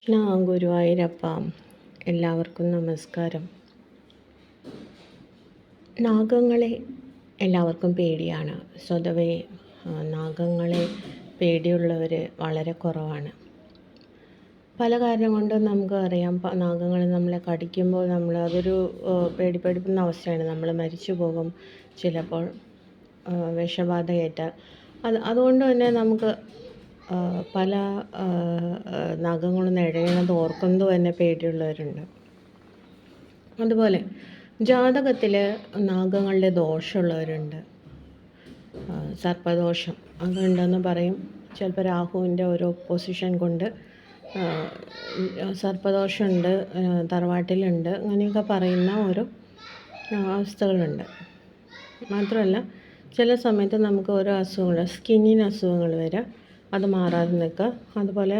കൃഷ്ണ ഗുരുവായൂരപ്പ. എല്ലാവർക്കും നമസ്കാരം. നാഗങ്ങളെ എല്ലാവർക്കും പേടിയാണ്. സ്വതവേ നാഗങ്ങളെ പേടിയുള്ളവർ വളരെ കുറവാണ്. പല കാരണം കൊണ്ട് നമുക്ക് അറിയാം, നാഗങ്ങൾ നമ്മളെ കടിക്കുമ്പോൾ അതൊരു പേടിപ്പെടുത്തുന്ന അവസ്ഥയാണ്. നമ്മൾ മരിച്ചു പോകും ചിലപ്പോൾ വിഷബാധയേറ്റാൽ. അതുകൊണ്ട് തന്നെ നമുക്ക് പല നാഗങ്ങളും നിഴയുന്നത് ഓർക്കുന്നത് തന്നെ പേടിയുള്ളവരുണ്ട്. അതുപോലെ ജാതകത്തിൽ നാഗങ്ങളുടെ ദോഷമുള്ളവരുണ്ട്. സർപ്പദോഷം അതുണ്ടെന്ന് പറയും. ചിലപ്പോൾ രാഹുവിൻ്റെ ഒരു പൊസിഷൻ കൊണ്ട് സർപ്പദോഷമുണ്ട്, തറവാട്ടിലുണ്ട്, അങ്ങനെയൊക്കെ പറയുന്ന ഓരോ അവസ്ഥകളുണ്ട്. മാത്രമല്ല ചില സമയത്ത് നമുക്ക് ഓരോ അസുഖങ്ങൾ, സ്കിന്നിന് അസുഖങ്ങൾ വരാം, അത് മാറാതെ നിൽക്കുക. അതുപോലെ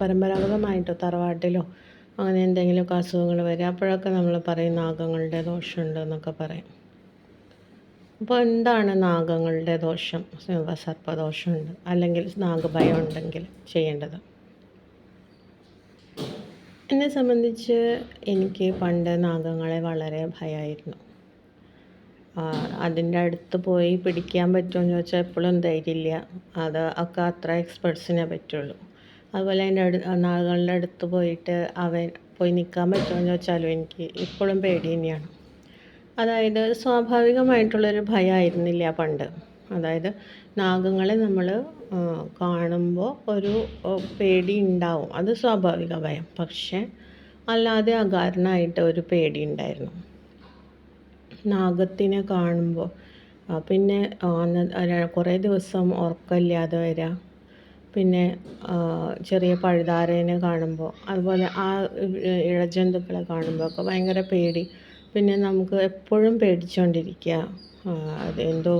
പരമ്പരാഗതമായിട്ടോ തറവാട്ടിലോ അങ്ങനെ എന്തെങ്കിലുമൊക്കെ അസുഖങ്ങൾ വരിക, അപ്പോഴൊക്കെ നമ്മൾ പറയും നാഗങ്ങളുടെ ദോഷമുണ്ട് എന്നൊക്കെ പറയും. അപ്പോൾ എന്താണ് നാഗങ്ങളുടെ ദോഷം? സർപ്പദോഷമുണ്ട് അല്ലെങ്കിൽ നാഗഭയം ഉണ്ടെങ്കിൽ ചെയ്യേണ്ടത്. എന്നെ സംബന്ധിച്ച് എനിക്ക് പണ്ട് നാഗങ്ങളെ വളരെ ഭയമായിരുന്നു. അതിൻ്റെ അടുത്ത് പോയി പിടിക്കാൻ പറ്റുമെന്ന് ചോദിച്ചാൽ എപ്പോഴും ധൈര്യമില്ല. ഒക്കെ അത്ര എക്സ്പെർട്സിനെ പറ്റുള്ളൂ. അതുപോലെ നാഗങ്ങളുടെ അടുത്ത് പോയി നിൽക്കാൻ പറ്റുമെന്ന് ചോദിച്ചാലും എനിക്ക് ഇപ്പോഴും പേടി തന്നെയാണ്. അതായത് സ്വാഭാവികമായിട്ടുള്ളൊരു ഭയമായിരുന്നില്ല പണ്ട്. അതായത് നാഗങ്ങളെ നമ്മൾ കാണുമ്പോൾ ഒരു പേടി ഉണ്ടാവും, അത് സ്വാഭാവിക ഭയം. പക്ഷേ അല്ലാതെ അകാരണമായിട്ട് ഒരു പേടി ഉണ്ടായിരുന്നു നാഗത്തിനെ കാണുമ്പോൾ. പിന്നെ കുറേ ദിവസം ഉറക്കമില്ലാതെ വരിക, പിന്നെ ചെറിയ പഴുതാരേനെ കാണുമ്പോൾ, അതുപോലെ ഇഴജന്തുക്കളെ കാണുമ്പോൾ ഒക്കെ ഭയങ്കര പേടി. പിന്നെ നമുക്ക് എപ്പോഴും പേടിച്ചുകൊണ്ടിരിക്കുക. അതെന്തോ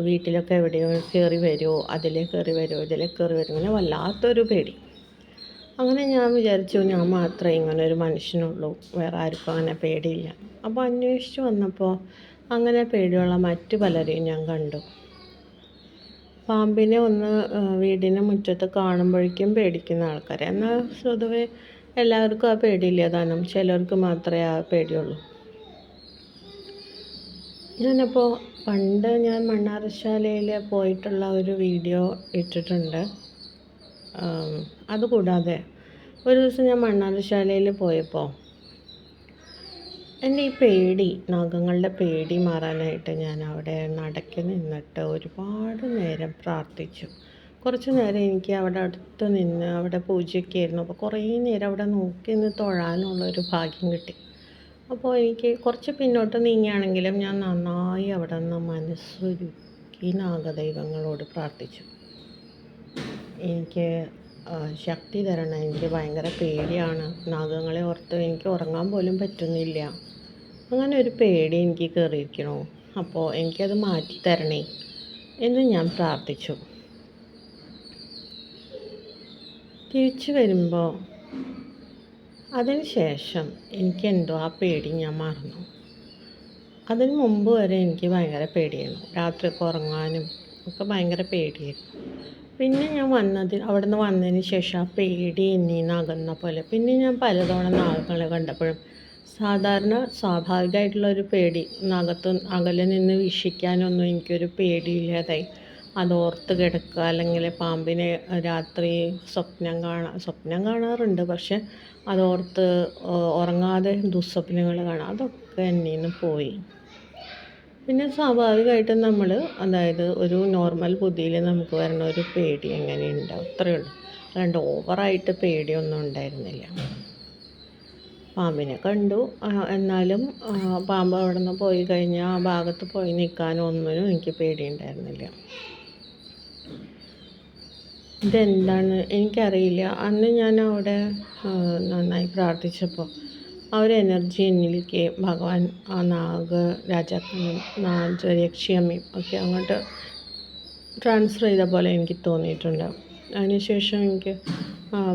വീട്ടിലൊക്കെ എവിടെയോ കയറി വരുമോ, ഇതിലേ കയറി വരുമോ, ഇങ്ങനെ വല്ലാത്തൊരു പേടി. അങ്ങനെ ഞാൻ വിചാരിച്ചു, ഞാൻ മാത്രമേ ഇങ്ങനെ ഒരു മനുഷ്യനുള്ളൂ, വേറെ ആർക്കും അങ്ങനെ പേടിയില്ല. അപ്പോൾ അന്വേഷിച്ച് വന്നപ്പോൾ അങ്ങനെ പേടിയുള്ള മറ്റു പലരെയും ഞാൻ കണ്ടു. പാമ്പിനെ വീടിന് മുറ്റത്ത് കാണുമ്പോഴേക്കും പേടിക്കുന്ന ആൾക്കാർ. എന്നാൽ സ്വതവേ എല്ലാവർക്കും ആ പേടിയില്ല താനും, ചിലർക്ക് മാത്രമേ ആ പേടിയുള്ളൂ. ഞാനപ്പോൾ പണ്ട് ഞാൻ മണ്ണാറശാലയിൽ പോയിട്ടുള്ള ഒരു വീഡിയോ ഇട്ടിട്ടുണ്ട്. അതുകൂടാതെ ഒരു ദിവസം ഞാൻ മണ്ണാറശാലയിൽ പോയപ്പോൾ എൻ്റെ ഈ പേടി, നാഗങ്ങളുടെ പേടി മാറാനായിട്ട് ഞാൻ അവിടെ നടക്കി നിന്നിട്ട് ഒരുപാട് നേരം പ്രാർത്ഥിച്ചു. കുറച്ച് നേരം എനിക്ക് അവിടെ അടുത്ത് നിന്ന്, അവിടെ പൂജയൊക്കെ ആയിരുന്നു, അപ്പോൾ കുറേ നേരം അവിടെ നോക്കി നിന്ന് തൊഴാനുള്ളൊരു ഭാഗ്യം കിട്ടി. അപ്പോൾ എനിക്ക് കുറച്ച് പിന്നോട്ട് നീങ്ങിയാണെങ്കിലും ഞാൻ നന്നായി അവിടെ നിന്ന് മനസ്സൊരുക്കി നാഗദൈവങ്ങളോട് പ്രാർത്ഥിച്ചു. എനിക്ക് ശക്തി തരണം, എനിക്ക് ഭയങ്കര പേടിയാണ്, നാഗങ്ങളെ ഓർത്ത് എനിക്ക് ഉറങ്ങാൻ പോലും പറ്റുന്നില്ല, അങ്ങനെ ഒരു പേടി എനിക്ക് കയറിയിരിക്കണോ, അപ്പോൾ എനിക്കത് മാറ്റി തരണേ എന്ന് ഞാൻ പ്രാർത്ഥിച്ചു. തിരിച്ചു വരുമ്പോൾ അതിന് ശേഷം എനിക്കെന്തോ ആ പേടി ഞാൻ മറന്നു. അതിന് മുമ്പ് വരെ എനിക്ക് ഭയങ്കര പേടിയായിരുന്നു, രാത്രിയൊക്കെ ഉറങ്ങാനും ഒക്കെ ഭയങ്കര പേടിയായിരുന്നു. പിന്നെ ഞാൻ അവിടെ നിന്ന് വന്നതിന് ശേഷം ആ പേടി എന്നിൽ നിന്ന് അകന്ന പോലെ. പിന്നെ ഞാൻ പലതവണ നാഗങ്ങളെ കണ്ടപ്പോഴും സാധാരണ സ്വാഭാവികമായിട്ടുള്ളൊരു പേടി, അകലെ നിന്ന് വീക്ഷിക്കാനൊന്നും എനിക്കൊരു പേടിയില്ലാതായി. അതോർത്ത് കിടക്കുക, അല്ലെങ്കിൽ പാമ്പിനെ രാത്രി സ്വപ്നം കാണാറുണ്ട്, പക്ഷെ അതോർത്ത് ഉറങ്ങാതെ ദുസ്വപ്നങ്ങൾ കാണാം, അതൊക്കെ എന്നിൽ നിന്ന് പോയി. പിന്നെ സ്വാഭാവികമായിട്ടും അതായത് ഒരു നോർമൽ ബുദ്ധിയിൽ നമുക്ക് വരണ ഒരു പേടി എങ്ങനെയുണ്ടാവും, അത്രയേ ഉള്ളൂ. അല്ലാണ്ട് ഓവറായിട്ട് പേടിയൊന്നും ഉണ്ടായിരുന്നില്ല. പാമ്പിനെ കണ്ടു, എന്നാലും പാമ്പ് അവിടെ നിന്ന് പോയി കഴിഞ്ഞാൽ ആ ഭാഗത്ത് പോയി നിൽക്കാനൊന്നിനും എനിക്ക് പേടിയുണ്ടായിരുന്നില്ല. ഇതെന്താണ് എനിക്കറിയില്ല. അന്ന് ഞാൻ അവിടെ നന്നായി പ്രാർത്ഥിച്ചപ്പോൾ ആ ഒരു എനർജി എന്നിലേക്ക് ഭഗവാൻ, ആ രാജാക്കനും യക്ഷിയമ്മയും ഒക്കെ അങ്ങോട്ട് ട്രാൻസ്ഫർ ചെയ്ത പോലെ എനിക്ക് തോന്നിയിട്ടുണ്ട്. അതിനുശേഷം എനിക്ക്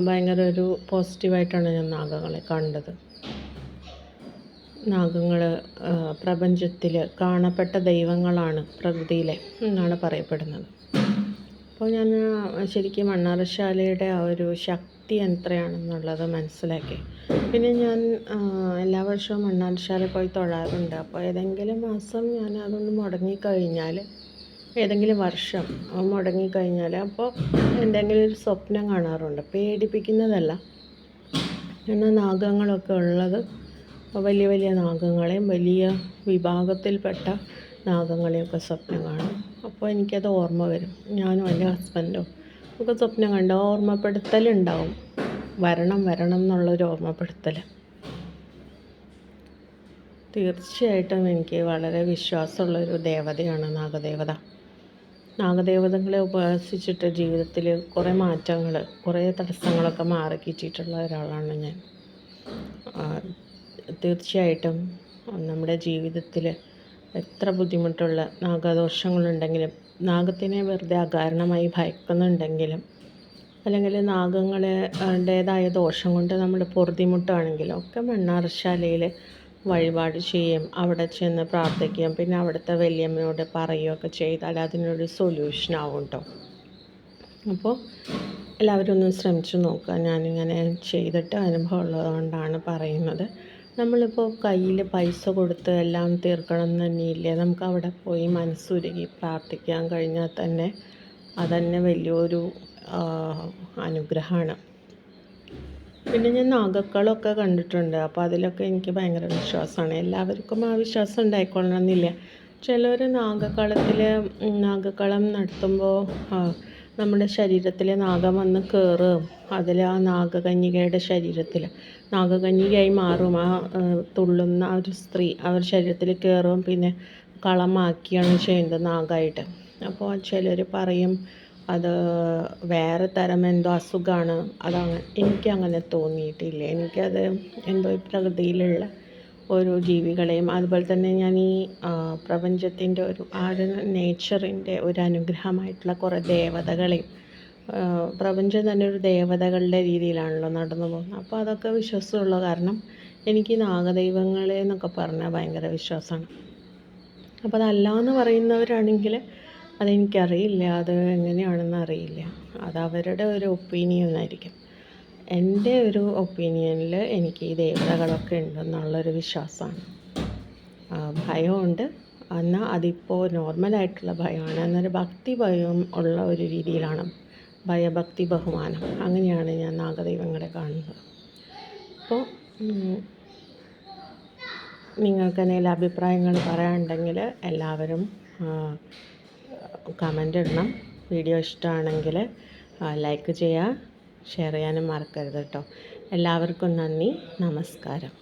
ഭയങ്കര ഒരു പോസിറ്റീവായിട്ടാണ് ഞാൻ നാഗങ്ങളെ കണ്ടത്. നാഗങ്ങൾ പ്രപഞ്ചത്തിൽ കാണപ്പെട്ട ദൈവങ്ങളാണ്, പ്രകൃതിയിലെ എന്നാണ് പറയപ്പെടുന്നത്. അപ്പോൾ ഞാൻ ശരിക്കും മണ്ണാറശാലയുടെ ആ ഒരു ശക്തി എത്രയാണെന്നുള്ളത് മനസ്സിലാക്കി. പിന്നെ ഞാൻ എല്ലാ വർഷവും മണ്ണാറശാല പോയി തൊഴാറുണ്ട്. അപ്പോൾ ഏതെങ്കിലും മാസം ഞാൻ അതൊന്ന് മുടങ്ങിക്കഴിഞ്ഞാൽ, ഏതെങ്കിലും വർഷം മുടങ്ങിക്കഴിഞ്ഞാൽ അപ്പോൾ എന്തെങ്കിലും ഒരു സ്വപ്നം കാണാറുണ്ട്. പേടിപ്പിക്കുന്നതല്ല, എന്നാൽ നാഗങ്ങളൊക്കെ ഉള്ളത് വലിയ വലിയ നാഗങ്ങളെയും വലിയ വിഭാഗത്തിൽപ്പെട്ട നാഗങ്ങളെയൊക്കെ സ്വപ്നം കാണും. അപ്പോൾ എനിക്കത് ഓർമ്മ വരും. ഞാനും എൻ്റെ ഹസ്ബൻഡും ഒക്കെ സ്വപ്നം കണ്ട് ഓർമ്മപ്പെടുത്തലുണ്ടാവും, വരണം എന്നുള്ളൊരു ഓർമ്മപ്പെടുത്തൽ. തീർച്ചയായിട്ടും എനിക്ക് വളരെ വിശ്വാസമുള്ളൊരു ദേവതയാണ് നാഗദേവത. നാഗദേവതകളെ ഉപാസിച്ചിട്ട് ജീവിതത്തിൽ കുറേ മാറ്റങ്ങൾ, കുറേ തടസ്സങ്ങളൊക്കെ മാറിക്കിട്ടിയിട്ടുള്ള ഒരാളാണ് ഞാൻ. തീർച്ചയായിട്ടും നമ്മുടെ ജീവിതത്തിൽ എത്ര ബുദ്ധിമുട്ടുള്ള നാഗദോഷങ്ങളുണ്ടെങ്കിലും, നാഗത്തിനെ വെറുതെ അകാരണമായി ഭയക്കുന്നുണ്ടെങ്കിലും, അല്ലെങ്കിൽ നാഗങ്ങളുടേതായ ദോഷം കൊണ്ട് നമ്മൾ പൊറുതിമുട്ടാണെങ്കിലും ഒക്കെ മണ്ണാറശാലയിൽ വഴിപാട് ചെയ്യും, അവിടെ ചെന്ന് പ്രാർത്ഥിക്കും, പിന്നെ അവിടുത്തെ വല്യമ്മയോട് പറയുകയൊക്കെ ചെയ്താൽ അതിനൊരു സൊല്യൂഷനാവും കേട്ടോ. അപ്പോൾ എല്ലാവരും ഒന്ന് ശ്രമിച്ചു നോക്കുക. ഞാനിങ്ങനെ ചെയ്തിട്ട് അനുഭവം ഉള്ളതുകൊണ്ടാണ് പറയുന്നത്. നമ്മളിപ്പോൾ കയ്യിൽ പൈസ കൊടുത്ത് എല്ലാം തീർക്കണം എന്ന് തന്നെയില്ലേ, നമുക്ക് അവിടെ പോയി മനസ്സുരുകി പ്രാർത്ഥിക്കാൻ കഴിഞ്ഞാൽ തന്നെ അതന്നെ വലിയൊരു അനുഗ്രഹമാണ്. പിന്നെ ഞാൻ നാഗക്കളമൊക്കെ കണ്ടിട്ടുണ്ട്. അപ്പോൾ അതിലൊക്കെ എനിക്ക് ഭയങ്കര വിശ്വാസമാണ്. എല്ലാവർക്കും ആ വിശ്വാസം ഉണ്ടായിക്കൊള്ളണമെന്നില്ല. ചിലർ നാഗക്കളം നടത്തുമ്പോൾ നമ്മുടെ ശരീരത്തിൽ നാഗം വന്ന് കയറും. അതിൽ ആ നാഗകന്യകയുടെ ശരീരത്തിൽ നാഗകന്യകയായി മാറും. ആ തുള്ളുന്ന ആ ഒരു സ്ത്രീ അവർ ശരീരത്തിൽ കയറും, പിന്നെ കളമാക്കിയാണ് ചെയ്യുന്നത് നാഗമായിട്ട്. അപ്പോൾ ചിലർ പറയും അത് വേറെ തരം എന്തോ അസുഖമാണ്. എനിക്കങ്ങനെ തോന്നിയിട്ടില്ല. എനിക്കത് എന്തോ പ്രകൃതിയിലുള്ള ഓരോ ജീവികളെയും, അതുപോലെ തന്നെ ഞാൻ ഈ പ്രപഞ്ചത്തിൻ്റെ നേച്ചറിൻ്റെ ഒരു അനുഗ്രഹമായിട്ടുള്ള കുറേ ദേവതകളെയും, പ്രപഞ്ചം തന്നെ ഒരു ദേവതകളുടെ രീതിയിലാണല്ലോ നടന്നു പോകുന്നത്. അപ്പോൾ അതൊക്കെ വിശ്വാസമുള്ള കാരണം എനിക്ക് നാഗദൈവങ്ങളെ എന്നൊക്കെ പറഞ്ഞാൽ ഭയങ്കര വിശ്വാസമാണ്. അപ്പോൾ അതല്ലാന്ന് പറയുന്നവരാണെങ്കിൽ അതെനിക്കറിയില്ല, അത് എങ്ങനെയാണെന്ന് അറിയില്ല. അത് അവരുടെ ഒരു ഒപ്പീനിയനായിരിക്കും. എൻ്റെ ഒരു ഒപ്പീനിയനിൽ എനിക്ക് ഈ ദേവതകളൊക്കെ ഉണ്ടെന്നുള്ളൊരു വിശ്വാസമാണ്. ഭയമുണ്ട്, എന്നാൽ അതിപ്പോൾ നോർമലായിട്ടുള്ള ഭയമാണ്. എന്നൊരു ഭക്തി ഭയം ഉള്ള ഒരു രീതിയിലാണ്. ഭയഭക്തി ബഹുമാനം, അങ്ങനെയാണ് ഞാൻ നാഗദൈവങ്ങളെ കാണുന്നത്. അപ്പോൾ നിങ്ങൾക്ക് എന്തെങ്കിലും അഭിപ്രായങ്ങൾ പറയാനുണ്ടെങ്കിൽ എല്ലാവരും കമൻ്റ് ഇടണം. വീഡിയോ ഇഷ്ടമാണെങ്കിൽ ലൈക്ക് ചെയ്യുക, ഷെയർ ചെയ്യാനും മറക്കരുത് കേട്ടോ. എല്ലാവർക്കും നന്ദി, നമസ്കാരം.